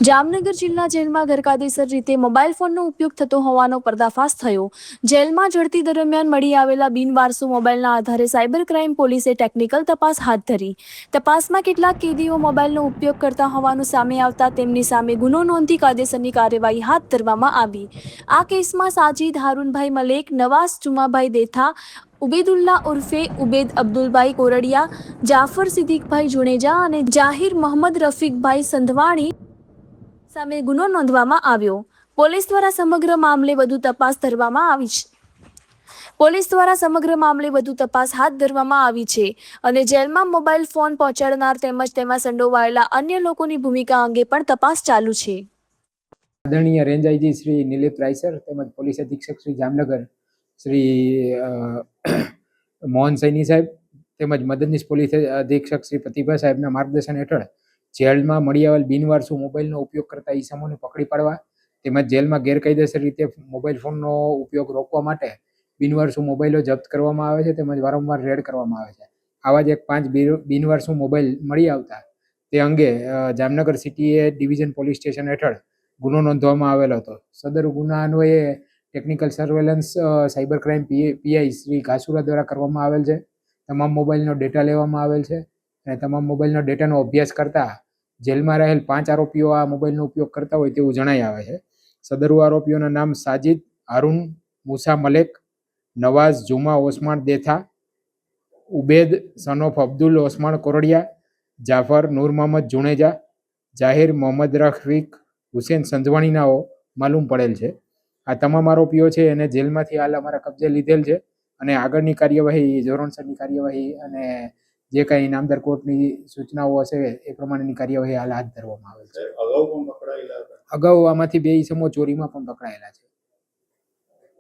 જામનગર જિલ્લા જેલમાં ગેરકાયદેસર રીતે મોબાઈલ ફોનનો ઉપયોગ થતો હોવાનો પર્દાફાશ થયો। જેલમાં ઝડપી દરમિયાન મળી આવેલા બિનવારસુ મોબાઈલના આધારે સાયબર ક્રાઇમ પોલીસે ટેકનિકલ તપાસ હાથ ધરી। તપાસમાં કેટલાક કેદીઓ મોબાઈલનો ઉપયોગ કરતા હોવાનું સામે આવતા તેમની સામે ગુનો નોંધી કાયદેસરની કાર્યવાહી હાથ ધરવામાં આવી। આ કેસમાં સાજીદ હારૂનભાઈ મલેક, નવાઝ ચુમાભાઈ દેથા, ઉબેદુલ્લા ઉર્ફે ઉબેદ અબ્દુલભાઈ કોરડિયા, જાફર સિદ્દીકભાઈ જુનેજા અને જાહિર મોહમ્મદ રફીકભાઈ સંધવાણી સામે ગુનો નોંધવામાં આવ્યો। પોલીસ દ્વારા સમગ્ર મામલે વધુ તપાસ હાથ ધરવામાં આવી છે અને જેલમાં મોબાઈલ ફોન પહોંચાડનાર તેમજ તેમાં સંડોવાયેલા અન્ય લોકોની ભૂમિકા અંગે પણ તપાસ ચાલુ છે। આદરણીય રેન્જ આઈજી શ્રી નિલીપ રાયસર તેમજ પોલીસ અધિક્ષક શ્રી જામનગર શ્રી મોહન સૈની સાહેબ તેમજ મદદનીશ પોલીસ અધિક્ષક શ્રી પ્રતિભા સાહેબના માર્ગદર્શન હેઠળ જેલમાં મળી આવેલ બિનવારસુ મોબાઈલનો ઉપયોગ કરતા ઈસમોને પકડી પાડવા તેમજ જેલમાં ગેરકાયદેસર રીતે મોબાઈલ ફોનનો ઉપયોગ રોકવા માટે બિનવારસુ મોબાઈલો જપ્ત કરવામાં આવે છે તેમજ વારંવાર રેડ કરવામાં આવે છે। આવા જ એક 5 બિનવારસુ મોબાઈલ મળી આવતા તે અંગે Jamnagar city division police station હેઠળ ગુનો નોંધવામાં આવેલો હતો। સદર ગુના અન્વયે technical surveillance cyber crime PI Shri Ghasura દ્વારા કરવામાં આવેલ છે। તમામ મોબાઈલનો ડેટા લેવામાં આવેલ છે અને તમામ મોબાઈલનો ડેટાનો અભ્યાસ કરતા જેલમાં રહેલ 5 આરોપીઓ આ મોબાઈલનો ઉપયોગ કરતા હોય તેવું જણાઈ આવે છે। સદરુ આરોપીઓના નામ સાજીદ હારૂન મુસા મલેક, નવાઝ જુમા ઓસમાણ દેથા, ઉબેદ સનોફ અબ્દુલ ઓસમાણ કોરડિયા, જાફર નૂર મોહમ્મદ જુનેજા, જાહિર મોહમ્મદ રફીક હુસેન સંધવાણીનાઓ માલુમ પડેલ છે। આ તમામ આરોપીઓ છે એને જેલમાંથી હાલ અમારા કબજે લીધેલ છે અને આગળની કાર્યવાહી ધોરણસરની કાર્યવાહી અને જે કાંઈ નામદાર કોર્ટની સૂચનાઓ હશે એ પ્રમાણેની કાર્યવાહી હાલ હાથ ધરવામાં આવેલ છે। અગાઉ આમાંથી 2 ઈસમો ચોરીમાં પણ પકડાયેલા છે।